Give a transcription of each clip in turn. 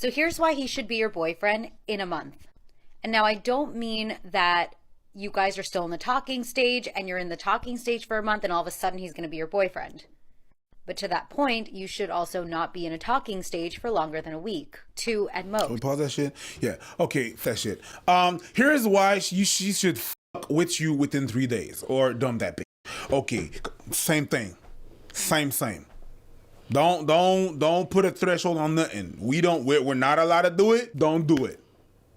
So here's why he should be your boyfriend in a month. And now I don't mean that you guys are still in the talking stage and you're in the talking stage for a month and all of a sudden he's going to be your boyfriend. But to that point, you should also not be in a talking stage for longer than a week, 2 at most. Can we pause that shit? Yeah. Okay, that shit. Here's why she should fuck with you within 3 days or dump that bitch. Okay, same thing. Same. Don't put a threshold on nothing. We're not allowed to do it. Don't do it.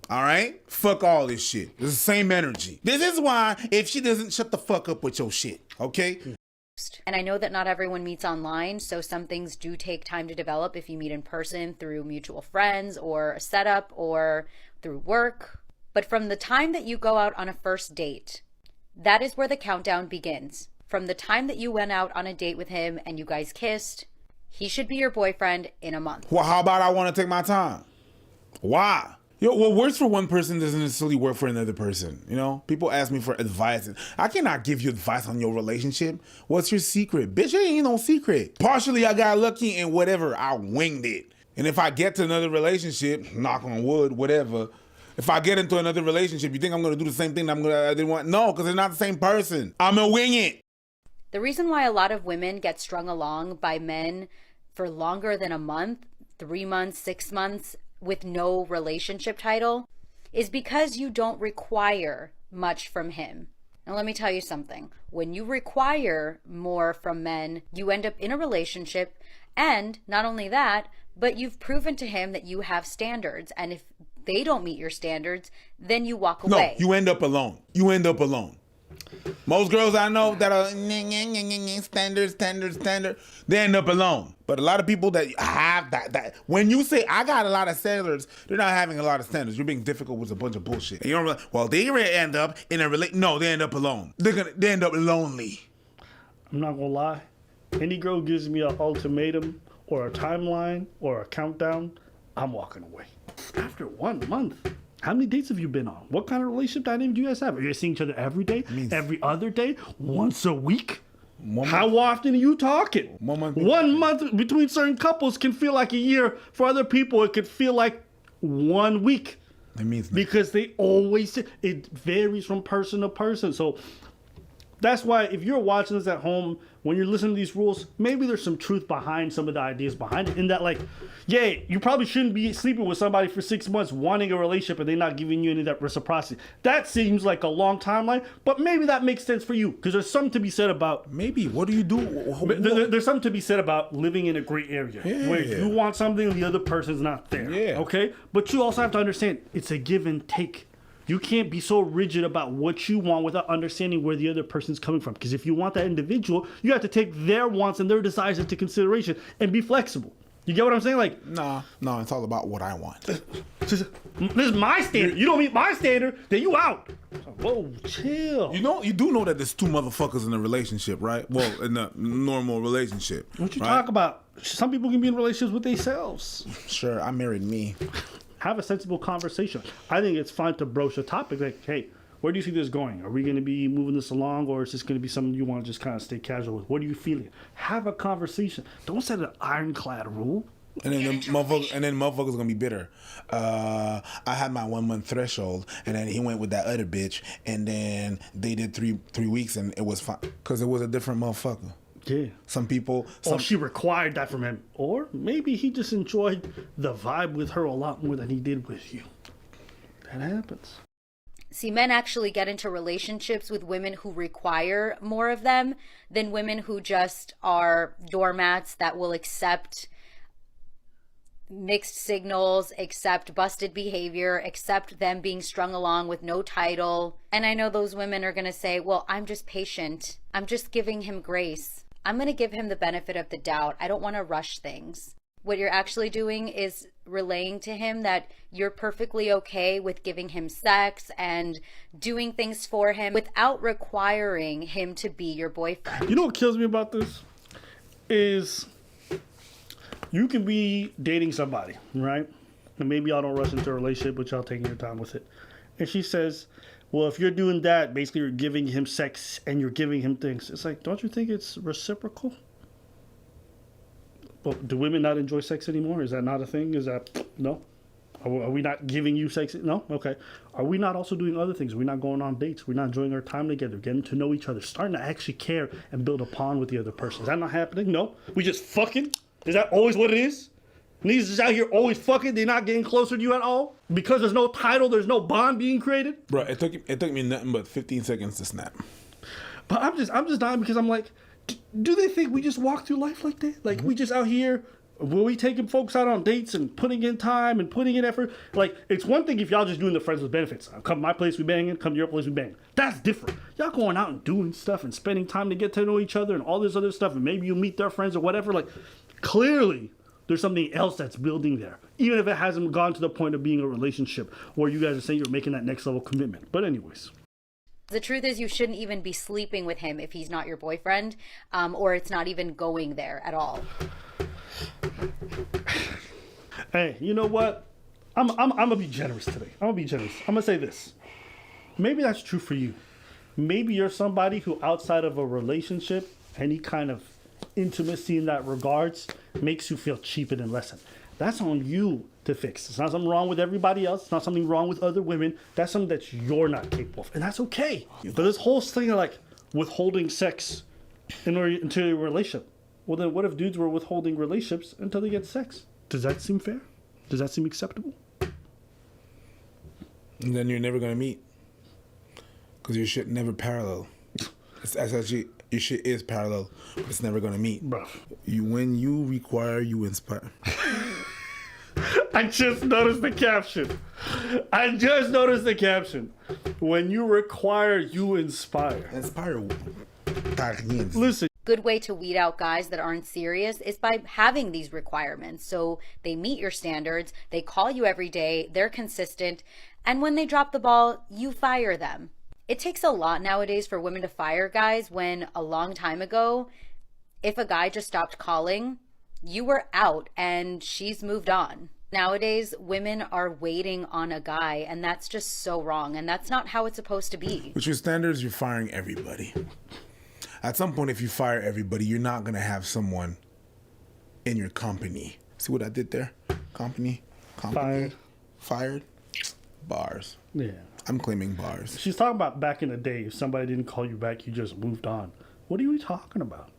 All right? Fuck all this shit. It's the same energy. This is why if she doesn't shut the fuck up with your shit, okay? And I know that not everyone meets online, so some things do take time to develop if you meet in person through mutual friends or a setup or through work. But from the time that you go out on a first date, that is where the countdown begins. From the time that you went out on a date with him and you guys kissed, he should be your boyfriend in a month. Well, how about I want to take my time? Why? What works for one person doesn't necessarily work for another person. You know, people ask me for advice, and I cannot give you advice on your relationship. What's your secret? Bitch, it ain't no secret. Partially, I got lucky, and whatever, I winged it. And if I get to another relationship, knock on wood, whatever. If I get into another relationship, you think I'm gonna do the same thing I didn't want? No, because they're not the same person. I'm gonna wing it. The reason why a lot of women get strung along by men for longer than a month, 3 months, 6 months, with no relationship title is because you don't require much from him. Now let me tell you something. When you require more from men, you end up in a relationship, and not only that, but you've proven to him that you have standards, and if they don't meet your standards, then you walk away. No, you end up alone. Most girls I know that are standard, they end up alone. But a lot of people that have that when you say I got a lot of standards, they're not having a lot of standards. You're being difficult with a bunch of bullshit. And you don't well, they end up in a no, they end up alone. They end up lonely. I'm not gonna lie. Any girl gives me an ultimatum or a timeline or a countdown, I'm walking away. After 1 month. How many dates have you been on? What kind of relationship dynamic do you guys have? Are you seeing each other every day? Every other day? Once a week? How often are you talking? 1 month. 1 month between certain couples can feel like a year. For other people, it could feel like 1 week. It means because they always, it varies from person to person. So that's why if you're watching this at home, when you're listening to these rules, maybe there's some truth behind some of the ideas behind it. In that, like, yeah, you probably shouldn't be sleeping with somebody for 6 months, wanting a relationship, and they're not giving you any of that reciprocity. That seems like a long timeline, but maybe that makes sense for you because there's something to be said about. Maybe. What do you do? There's something to be said about living in a gray area where you want something and the other person's not there. Yeah. Okay, but you also have to understand it's a give and take. You can't be so rigid about what you want without understanding where the other person's coming from. Because if you want that individual, you have to take their wants and their desires into consideration and be flexible. You get what I'm saying? Like, no, it's all about what I want. This is my standard. You don't meet my standard, then you out. Whoa, chill. You do know that there's 2 motherfuckers in a relationship, right? Well, in a normal relationship. What you right? talk about? Some people can be in relationships with themselves. Sure, I married me. Have a sensible conversation. I think it's fine to broach a topic like, hey, where do you see this going? Are we going to be moving this along, or is this going to be something you want to just kind of stay casual with? What are you feeling? Have a conversation. Don't set an ironclad rule. And then motherfuckers gonna be bitter. I had my 1 month threshold, and then he went with that other bitch, and then they did three weeks, and it was fine because it was a different motherfucker. Yeah. Some people. She required that from him, or maybe he just enjoyed the vibe with her a lot more than he did with you. That happens. See, men actually get into relationships with women who require more of them than women who just are doormats that will accept mixed signals, accept busted behavior, accept them being strung along with no title. And I know those women are going to say, well, I'm just patient. I'm just giving him grace. I'm going to give him the benefit of the doubt. I don't want to rush things. What you're actually doing is relaying to him that you're perfectly okay with giving him sex and doing things for him without requiring him to be your boyfriend. You know what kills me about this is you can be dating somebody, right? And maybe y'all don't rush into a relationship, but y'all taking your time with it. And she says, well, if you're doing that, basically you're giving him sex and you're giving him things. It's like, don't you think it's reciprocal? Well, do women not enjoy sex anymore? Is that not a thing? Is that, no? Are we not giving you sex? No? Okay. Are we not also doing other things? Are we not going on dates? We're not enjoying our time together, getting to know each other, starting to actually care and build a bond with the other person. Is that not happening? No. We just fucking? Is that always what it is? Niggas is out here always fucking? They're not getting closer to you at all? Because there's no title, there's no bond being created? Bro, it took me nothing but 15 seconds to snap. But I'm just dying because I'm like, do they think we just walk through life like that? Like, we just out here, will we taking folks out on dates and putting in time and putting in effort? Like, it's one thing if y'all just doing the friends with benefits. Come to my place, we banging. Come to your place, we bang. That's different. Y'all going out and doing stuff and spending time to get to know each other and all this other stuff. And maybe you meet their friends or whatever. Like, clearly, there's something else that's building there. Even if it hasn't gone to the point of being a relationship where you guys are saying you're making that next level commitment. But anyways. The truth is you shouldn't even be sleeping with him if he's not your boyfriend, or it's not even going there at all. Hey, you know what? I'm gonna be generous today. I'm gonna say this. Maybe that's true for you. Maybe you're somebody who outside of a relationship, any kind of intimacy in that regards, makes you feel cheaper than less than. That's on you to fix. It's not something wrong with everybody else. It's not something wrong with other women. That's something that you're not capable of. And that's okay. But this whole thing of like withholding sex into a relationship. Well, then what if dudes were withholding relationships until they get sex? Does that seem fair? Does that seem acceptable? And then you're never going to meet. Because your shit never parallel. It's actually, your shit is parallel, but it's never going to meet. Bro. When you require, you inspire. I just noticed the caption. When you require, you inspire. Inspire. Listen. Good way to weed out guys that aren't serious is by having these requirements. So they meet your standards, they call you every day, they're consistent, and when they drop the ball, you fire them. It takes a lot nowadays for women to fire guys when a long time ago, if a guy just stopped calling, you were out and she's moved on. Nowadays, women are waiting on a guy, and that's just so wrong, and that's not how it's supposed to be. With your standards, you're firing everybody. At some point, if you fire everybody, you're not going to have someone in your company. See what I did there? Company. Fired. Bars. Yeah. I'm claiming bars. She's talking about back in the day, if somebody didn't call you back, you just moved on. What are you talking about?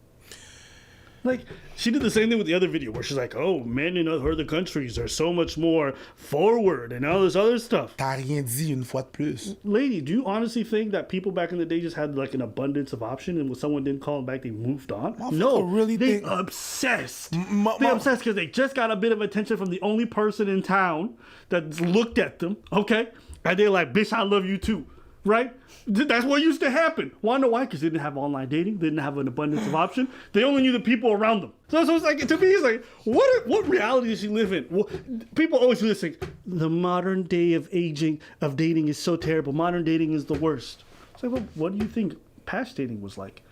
Like, she did the same thing with the other video where she's like, oh, men in other countries are so much more forward and all this other stuff. T'as rien dit une fois de plus. Lady, do you honestly think that people back in the day just had like an abundance of option and when someone didn't call them back, they moved on? No, really they obsessed. They obsessed because they just got a bit of attention from the only person in town that looked at them, okay? And they're like, bitch, I love you too. Right? That's what used to happen. Wanna know why? Because they didn't have online dating. They didn't have an abundance of option. They only knew the people around them. So it's like, to me, it's like, what reality does she live in? Well, people always do this thing. The modern day of dating is so terrible. Modern dating is the worst. It's like, well, what do you think past dating was like?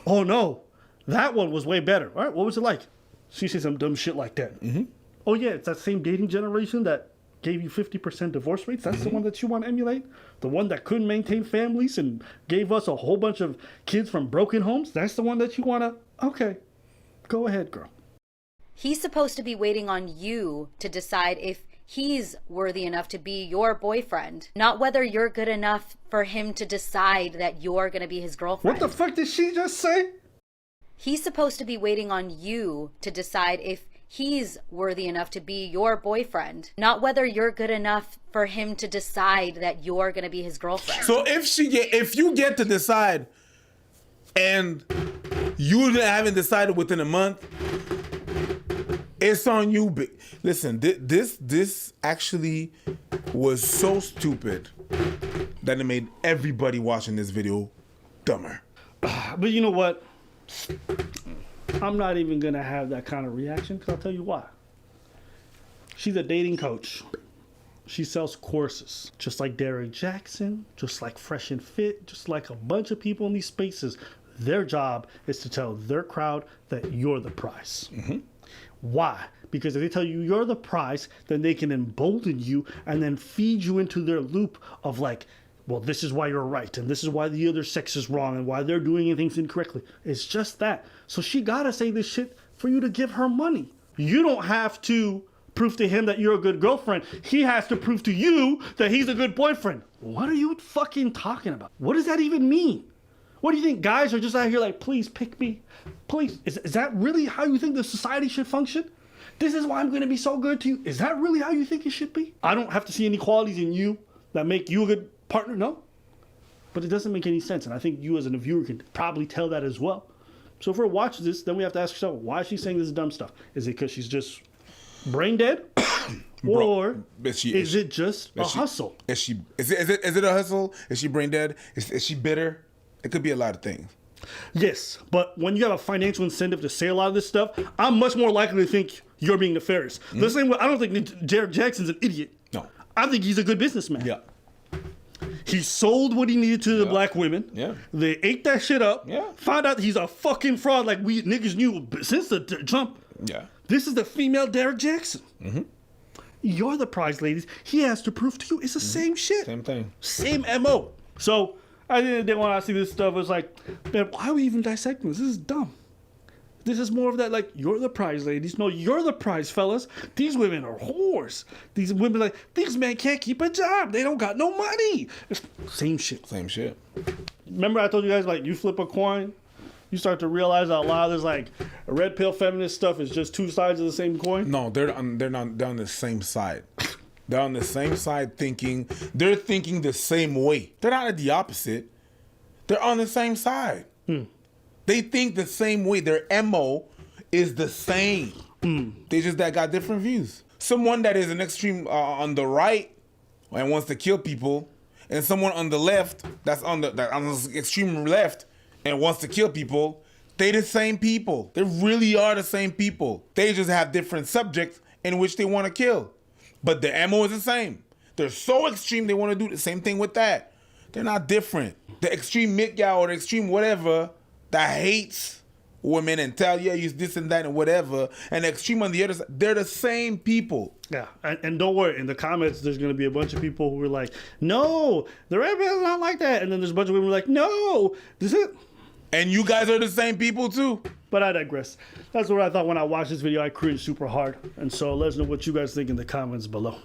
Oh no, that one was way better. All right, what was it like? She said some dumb shit like that. Mm-hmm. Oh yeah, it's that same dating generation that gave you 50% divorce rates. That's the one that you want to emulate? The one that couldn't maintain families and gave us a whole bunch of kids from broken homes? That's the one that you want to... Okay, go ahead, girl. He's supposed to be waiting on you to decide if he's worthy enough to be your boyfriend, not whether you're good enough for him to decide that you're going to be his girlfriend. What the fuck did she just say? He's supposed to be waiting on you to decide if he's worthy enough to be your boyfriend, not whether you're good enough for him to decide that you're going to be his girlfriend. So if you get to decide and you haven't decided within a month, it's on you. Listen, this actually was so stupid that it made everybody watching this video dumber. But you know what? I'm not even going to have that kind of reaction because I'll tell you why. She's a dating coach. She sells courses. Just like Derek Jackson, just like Fresh and Fit, just like a bunch of people in these spaces. Their job is to tell their crowd that you're the prize. Mm-hmm. Why? Because if they tell you you're the prize, then they can embolden you and then feed you into their loop of like, well, this is why you're right, and this is why the other sex is wrong, and why they're doing things incorrectly. It's just that. So she gotta say this shit for you to give her money. You don't have to prove to him that you're a good girlfriend. He has to prove to you that he's a good boyfriend. What are you fucking talking about? What does that even mean? What do you think guys are just out here like, please pick me? Please. Is that really how you think the society should function? This is why I'm going to be so good to you. Is that really how you think it should be? I don't have to see any qualities in you that make you a good partner. No. But it doesn't make any sense. And I think you as a viewer can probably tell that as well. So if we're watching this, then we have to ask ourselves, why is she saying this dumb stuff? Is it because she's just brain dead? Or is it just a hustle? Is it a hustle? Is she brain dead? Is she bitter? It could be a lot of things. Yes, but when you have a financial incentive to say a lot of this stuff, I'm much more likely to think you're being nefarious. The same way, I don't think Derek Jackson's an idiot. No. I think he's a good businessman. Yeah. He sold what he needed to the black women. Yeah. They ate that shit up. Yeah. Found out he's a fucking fraud like we niggas knew since the jump. Yeah. This is the female Derek Jackson. Mm-hmm. You're the prize, ladies. He has to prove to you it's the same shit. Same thing. Same MO. So, I didn't when I see this stuff, it's like, man, why are we even dissecting this? This is dumb. This is more of that, like, you're the prize, ladies. No, you're the prize, fellas. These women are whores. These women, like, these men can't keep a job. They don't got no money. It's same shit. Same shit. Remember I told you guys, like, you flip a coin, you start to realize that a lot of this, like, red pill feminist stuff is just two sides of the same coin? No, they're on the same side. They're on the same side thinking. They're thinking the same way. They're not at the opposite. They're on the same side. They think the same way. Their MO is the same. They just got different views. Someone that is an extreme on the right and wants to kill people, and someone on the left that's on the extreme left and wants to kill people, they the same people. They really are the same people. They just have different subjects in which they want to kill. But the MO is the same. They're so extreme they want to do the same thing with that. They're not different. The extreme mid-guy or the extreme whatever that hates women and tell you use this and that and whatever, and the extreme on the other side, they're the same people. Yeah, and don't worry, in the comments, there's going to be a bunch of people who are like, no, the red pill's not like that. And then there's a bunch of women who are like, no, this is it. And you guys are the same people too. But I digress. That's what I thought when I watched this video. I cringed super hard. And so let us know what you guys think in the comments below.